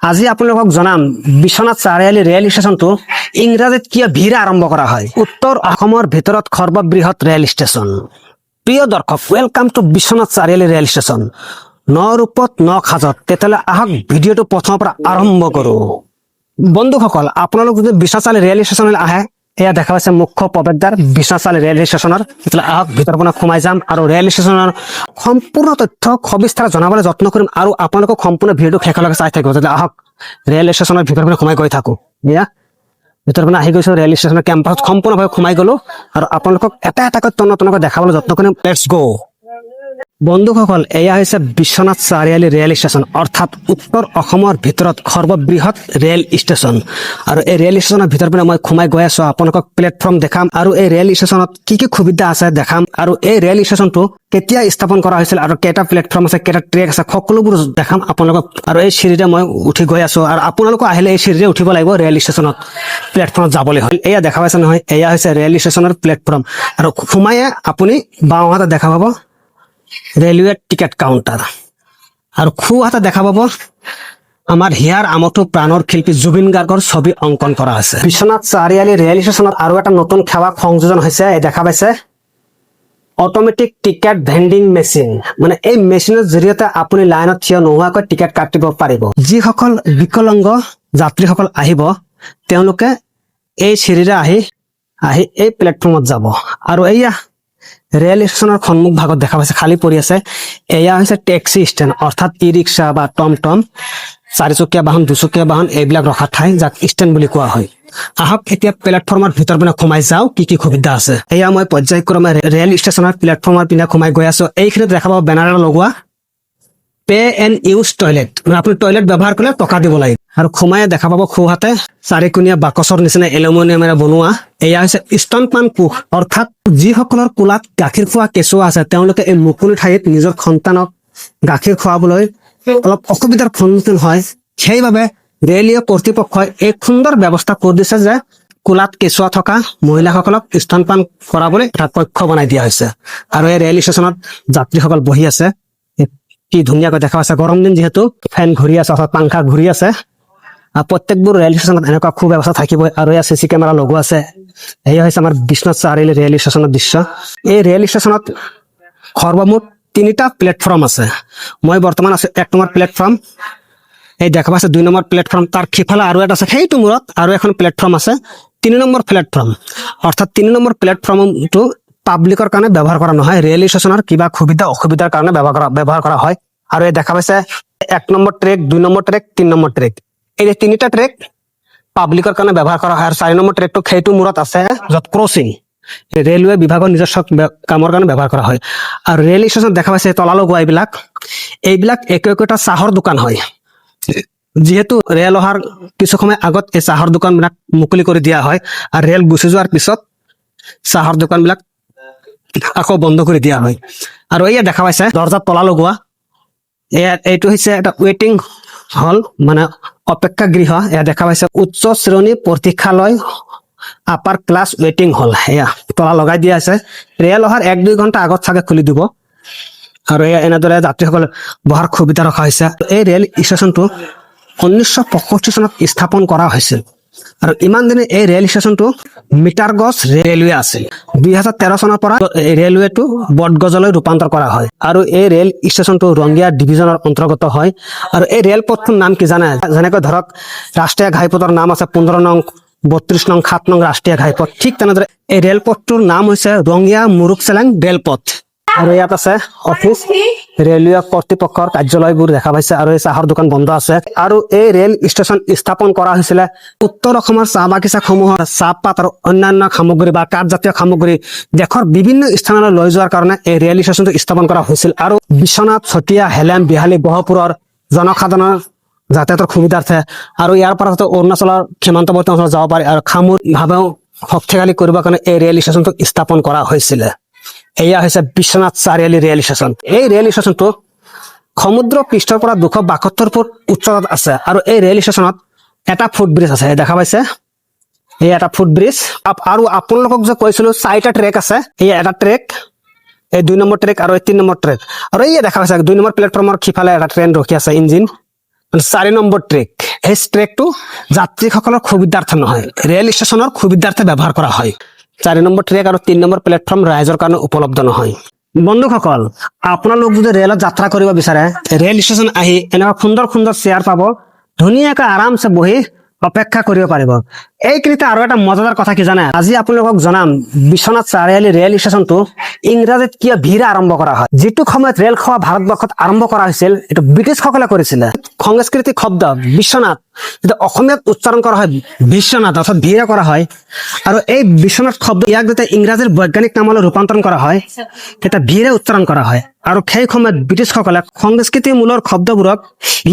আজি আপোনালোকক জনাম বিশ্বনাথ চাৰিআলি ৰেল ষ্টেচনটো ইংৰাজীত কিয় ভিৰ আৰম্ভ কৰা হয়। উত্তৰ অসমৰ ভিতৰত সৰ্ববৃহৎ ৰেল ষ্টেচন। প্ৰিয় দৰ্শক, welcome to Biswanath Chariali rail station. ন ৰূপত ন সাজত। তেতিয়াহ'লে আহক ভিডিঅ'টো প্ৰথমৰ পৰা আৰম্ভ কৰো। বন্ধুসকল, আপোনালোক যদি বিশ্বনাথ চাৰিআলি ৰেল ষ্টেচনলৈ আহে, এয়া দেখা পাইছে মুখ্য প্ৰৱেশদ্বাৰ বিশ্বনাথ চাৰিআলি ৰেল ষ্টেচনৰ। তেতিয়াহ'লে আহক ভিতৰৰ পৰা সোমাই যাম আৰু ৰেল ষ্টেচনৰ সম্পূৰ্ণ তথ্য সবিস্তাৰে জনাবলৈ যত্ন কৰিম আৰু আপোনালোকক সম্পূৰ্ণ ভিডিঅ'টো শেষলৈকে চাই থাকিব। তেতিয়াহ'লে আহক ৰেল ষ্টেচনৰ ভিতৰৰ পৰা সোমাই গৈ থাকো। এয়া ভিতৰৰ পৰা আহি গৈছো, ৰেল ষ্টেচনৰ কেম্পাছত সম্পূৰ্ণভাৱে সোমাই গলো আৰু আপোনালোকক এটা এটাকৈ তন্নকৈ দেখাবলৈ যত্ন কৰিম। লেটছ গো। বন্ধুসকল, এয়া হৈছে বিশ্বনাথ চাৰিআলি ৰেল ষ্টেচন, অৰ্থাৎ উত্তৰ অসমৰ ভিতৰত সৰ্ববৃহৎ ৰেল ষ্টেচন। আৰু এই ৰেল ষ্টেচনৰ ভিতৰৰ পৰা মই সোমাই গৈ আছো, আপোনালোকক প্লেটফৰ্ম দেখাম আৰু এই ৰেল ষ্টেচনত কি কি সুবিধা আছে দেখাম আৰু এই ৰেল ষ্টেচনটো কেতিয়া স্থাপন কৰা হৈছিল আৰু কেইটা প্লেটফৰ্ম আছে, কেইটা ট্ৰেক আছে, সকলোবোৰ দেখাম আপোনালোকক। আৰু এই চিৰিৰে মই উঠি গৈ আছো আৰু আপোনালোকো আহিলে এই চিৰিৰে উঠিব লাগিব ৰেল ষ্টেচনত প্লেটফৰ্মত যাবলৈ হয়। এয়া দেখা পাইছে নহয়, এয়া হৈছে ৰেল ষ্টেচনৰ প্লেটফৰ্ম আৰু সোমায়ে আপুনি বাওঁ হাতে দেখা পাব ৰেলৱে টিকেট কাউণ্টাৰ আৰু খু হাতে দেখা পাব আমাৰ হিয়াৰ আমঠু প্ৰাণৰ শিল্পী জুবিন গাৰ্গৰ ছবি অংকন কৰা আছে। বিশ্বনাথ চাৰিআলি ৰেল ষ্টেচনত আৰু এটা নতুন সেৱা সংযোজন হৈছে, দেখা পাইছে অট'মেটিক টিকেট ভেণ্ডিং মেচিন। মানে এই মেচিনৰ জৰিয়তে আপুনি লাইনত থিয় নোহোৱাকৈ টিকেট কাটিব পাৰিব। যিসকল বিকলাংগ যাত্ৰীসকল আহিব, তেওঁলোকে এই চিৰিৰে আহি এই প্লেটফৰ্মত যাব। আৰু এয়া ৰেল ষ্টেচনৰ সন্মুখ ভাগত দেখা পাইছে খালী পৰি আছে, এয়া হৈছে টেক্সি ষ্টেণ্ড, অৰ্থাৎ ই ৰিক্সা বা টমটম, চাৰিচকীয়া বাহন, দুচকীয়া বাহন এইবিলাক ৰখা ঠাই, যাক ষ্টেণ্ড বুলি কোৱা হয়। আহক এতিয়া প্লেটফৰ্মৰ ভিতৰ পিনে সোমাই যাওঁ, কি কি সুবিধা আছে। এয়া মই পৰ্যায়ক্ৰমে ৰেল ষ্টেচনৰ প্লেটফৰ্মৰ পিনে সোমাই গৈ আছো। এইখিনিত দেখা পাব বেনাৰ লগোৱা পে এণ্ড ইউজ টয়লেট, মানে আপুনি টয়লেট ব্যৱহাৰ কৰিলে টকা দিব লাগে। আৰু সোমাই দেখা পাব সোঁহাতে চাৰিকোণীয়া বাকচৰ নিচিনা এলুমিনিয়ামেৰে বনোৱা, এয়া হৈছে স্তনপান কোষ, অৰ্থাৎ যিসকলৰ কোলাত গাখীৰ খোৱা কেঁচুৱা আছে, তেওঁলোকে এই মুকলি ঠাইত নিজৰ সন্তানক গাখীৰ খুৱাবলৈ অলপ অসুবিধাৰ সন্মুখীন হয়। সেইবাবে ৰেলীয় কৰ্তৃপক্ষই এই সুন্দৰ ব্যৱস্থা কৰি দিছে যে কোলাত কেঁচুৱা থকা মহিলাসকলক স্তনপান কৰাবলৈ এটা কক্ষ বনাই দিয়া হৈছে। আৰু এই ৰেল ষ্টেচনত যাত্ৰীসকল বহি আছে, কি ধুনীয়াকৈ দেখা পাইছে। গৰম দিন যিহেতু ফেন ঘূৰি আছে, অৰ্থাৎ পাংখা ঘূৰি আছে। প্ৰত্যেকবোৰ ৰেল ষ্টেচনত এনেকুৱা সুব্যৱস্থা থাকিবই। আৰু এয়া চিচি কেমেৰা লগোৱা আছে। এয়া হৈছে আমাৰ বিশ্বনাথ চাৰিআলি ৰেল ষ্টেচনৰ দৃশ্য। এই ৰেল ষ্টেচনত সৰ্বমুঠ 3টা প্লেটফৰ্ম আছে। মই বৰ্তমান আছো 1 নম্বৰ প্লেটফৰ্ম। এই দেখা পাইছে 2 নম্বৰ প্লেটফৰ্ম, তাৰ সিফালে আৰু এটা আছে, সেইটো মূৰত আৰু এখন প্লেটফৰ্ম আছে 3 নম্বৰ প্লেটফৰ্ম। অৰ্থাৎ 3 নম্বৰ প্লেটফৰ্মটো পাব্লিকৰ কাৰণে ব্যৱহাৰ কৰা নহয়, ৰেল ষ্টেচনৰ কিবা সুবিধা অসুবিধাৰ কাৰণে ব্যৱহাৰ কৰা হয়। আৰু এই দেখা পাইছে 1 number track, 2 number track, 3 number track, এই 3টা ট্ৰেক পাব্লিকৰ কাৰণে ব্যৱহাৰ কৰা হয়। আৰু 4 নম্বৰ ট্ৰেকটো সেইটো মূৰত আছে, য'ত ক্ৰচিং ৰেলৱে বিভাগৰ নিজস্ব কামৰ কাৰণে ব্যৱহাৰ কৰা হয়। আৰু ৰেল ষ্টেচনত দেখা পাইছে তলা লগোৱা এইবিলাক একোটা চাহৰ দোকান হয়। যিহেতু ৰেল অহাৰ কিছু সময় আগত এই চাহৰ দোকানবিলাক মুকলি কৰি দিয়া হয়, আৰু ৰেল গুচি যোৱাৰ পিছত চাহৰ দোকানবিলাক আকৌ বন্ধ কৰি দিয়া হয়। আৰু এয়া দেখা পাইছে দৰ্জাত তলা লগোৱা, এইটো হৈছে এটা ৱেটিং হল, মানে অপেক্ষা গৃহ। এয়া দেখা পাইছে উচ্চ শ্ৰেণী প্ৰতীক্ষালয়, আপাৰ ক্লাছ ৱেটিং হল। এয়া তলা লগাই দিয়া আছে, ৰেল অহাৰ 1-2 ঘণ্টা আগত চাগে খুলি দিব। আৰু এয়া এনেদৰে যাত্ৰীসকল বহাৰ সুবিধা ৰখা হৈছে। এই ৰেল ষ্টেচনটো 1965 চনত স্থাপন কৰা হৈছিল। আৰু ইমান দিনে এই ৰেল ষ্টেচনটো মিটাৰ গজ ৰেলৱে আছিল। 2013 চনৰ পৰা ৰেলৱেটো বটগজলৈ ৰূপান্তৰ কৰা হয়। আৰু এই ৰেল ষ্টেচনটো ৰঙিয়া ডিভিজনৰ অন্তৰ্গত হয়। আৰু এই ৰেলপথটোৰ নাম কি জানে? যেনেকৈ ধৰক ৰাষ্ট্ৰীয় ঘাইপথৰ নাম আছে 15 নং, 32 নং, 7 নং ৰাষ্ট্ৰীয় ঘাইপথ, ঠিক তেনেদৰে এই ৰেলপথটোৰ নাম হৈছে ৰঙিয়া মুৰুকচেলেং ৰেলপথ। আৰু ইয়াত আছে অফিচ, ৰেলৱে কৰ্তৃপক্ষৰ কাৰ্যালয়বোৰ দেখা পাইছে। আৰু এই চাহৰ দোকান বন্ধ আছে। আৰু এই ৰেল ষ্টেচন স্থাপন কৰা হৈছিলে উত্তৰ অসমৰ চাহ বাগিচাসমূহৰ চাহপাত আৰু অন্যান্য সামগ্ৰী বা কাঠজাতীয় সামগ্ৰী দেশৰ বিভিন্ন স্থানলৈ লৈ যোৱাৰ কাৰণে এই ৰেল ষ্টেচনটো স্থাপন কৰা হৈছিল। আৰু বিশ্বনাথ, চতিয়া, হেলেম, বিহালী, গহপুৰৰ জনসাধাৰণৰ যাতায়াতৰ সুবিধাৰ্থে আৰু ইয়াৰ পৰা অৰুণাচলৰ সীমান্তৱৰ্তী অঞ্চলত যাব পাৰি আৰু সামূহিকভাৱেও শক্তিশালী কৰিবৰ কাৰণে এই ৰেল ষ্টেচনটো স্থাপন কৰা হৈছিলে। এয়া হৈছে বিশ্বনাথ চাৰিআলি ৰেল ষ্টেচন। এই ৰেল ষ্টেচনটো সমুদ্ৰ পৃষ্ঠৰ পৰা 272 ফুট উচ্চতাত আছে। আৰু এই ৰেল ষ্টেচনত এটা ফুটব্ৰিজ আছে, দেখা পাইছে, এই এটা ফুটব্ৰিজ। আৰু আপোনালোকক যে কৈছিলো 4টা ট্ৰেক আছে, এই এটা ট্ৰেক, এই 2 নম্বৰ ট্ৰেক আৰু এই 3 নম্বৰ ট্ৰেক। আৰু এই দেখা পাইছে 2 নম্বৰ প্লেটফৰ্মৰ সিফালে এটা ট্ৰেইন ৰখি আছে, ইঞ্জিন, 4 নম্বৰ ট্ৰেক। এই ট্ৰেকটো যাত্ৰীসকলৰ সুবিধাৰ্থে নহয়, ৰেল ষ্টেচনৰ সুবিধাৰ্থে ব্যৱহাৰ কৰা হয়। 4 নম্বৰ ট্ৰেক আৰু 3 নম্বৰ প্লেটফৰ্ম ৰাইজৰ কাৰণে উপলব্ধ নহয়। বন্ধুসকল, আপোনালোক যদি ৰেলত যাত্ৰা কৰিব বিচাৰে, ৰেল ষ্টেচন আহি এনেকুৱা সুন্দৰ সুন্দৰ চেয়াৰ পাব, ধুনীয়াকৈ আৰামছে বহি অপেক্ষা কৰিব পাৰিব। এইখিনিতে আৰু এটা মজাদাৰ কথা কি জানে, আজি আপোনালোকক জনাম বিশ্বনাথ চাৰিআলি ৰেল ষ্টেচনটো ইংৰাজীত কিয় ভিৰ আৰম্ভ কৰা হয়। যিটো সময়ত ৰেল সেৱা ভাৰতবৰ্ষত আৰম্ভ কৰা হৈছিল, এইটো ব্ৰিটিছসকলে কৰিছিলে। সাংস্কৃতিক শব্দ বিশ্বনাথ, যেটা অসমীয়াত উচ্চাৰণ কৰা হয় বিশ্বনাথ, অৰ্থাৎ ভিৰে কৰা হয়। আৰু এই বিশ্বনাথ শব্দ ইয়াক যেতিয়া ইংৰাজীৰ বৈজ্ঞানিক নামলৈ ৰূপান্তৰণ কৰা হয়, তেতিয়া ভিৰে উচ্চাৰণ কৰা হয়। আৰু সেই সময়ত ব্ৰিটিছসকলে সংস্কৃতিমূলৰ শব্দবোৰক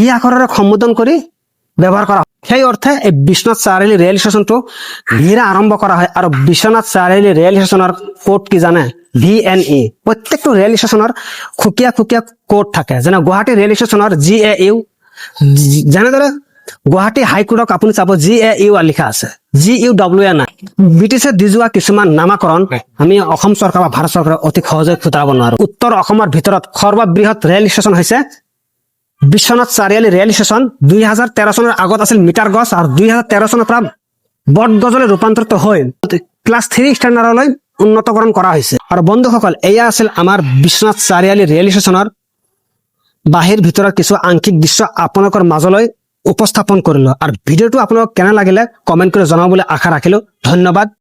ই আখৰেৰে সম্বোধন কৰি ব্যৱহাৰ কৰা হয়। সেই অৰ্থে এই বিশ্বনাথ চাৰিআলি ৰেল ষ্টেচনটো ভিৰে আৰম্ভ কৰা হয়। আৰু বিশ্বনাথ চাৰিআলি ৰেল ষ্টেচনৰ কোড কি জানে? VNE। প্ৰত্যেকটো ৰেল ষ্টেচনৰ সুকীয়া সুকীয়া কোড থাকে। যেনে গুৱাহাটী ৰেল ষ্টেচনৰ GAU, যেনেদৰে গুৱাহাটী হাইকোৰ্টক আপুনি চাব GAU লিখা আছে, GUWA নাই। ব্ৰিটিছে দি যোৱা কিছুমান নামাকৰণ আমি অসম চৰকাৰ বা ভাৰত চৰকাৰে অতি সহজে খুটাব নোৱাৰো। উত্তৰ অসমৰ ভিতৰত সৰ্ববৃহৎ ৰেল ষ্টেচন হৈছে বিশ্বনাথ চাৰিআলি ৰেল ষ্টেচন। 2013 চনৰ আগত আছিল মিটাৰ গজ, আৰু 2013 চনৰ পৰা বট গজলৈ ৰূপান্তৰিত হৈ ক্লাছ 3 ষ্টেণ্ডাৰ্ডলৈ উন্নতকৰণ কৰা হৈছে। আৰু বন্ধুসকল, এয়া আছিল আমাৰ বিশ্বনাথ চাৰিআলি ৰেল ষ্টেচনৰ বাহিৰ ভিতৰৰ কিছু আংশিক দৃশ্য আপোনালোকৰ মাজলৈ উপস্থাপন কৰিলো। আৰু ভিডিঅ'টো আপোনালোকক কেনে লাগিলে কমেণ্ট কৰি জনাবলৈ আশা ৰাখিলো। ধন্যবাদ।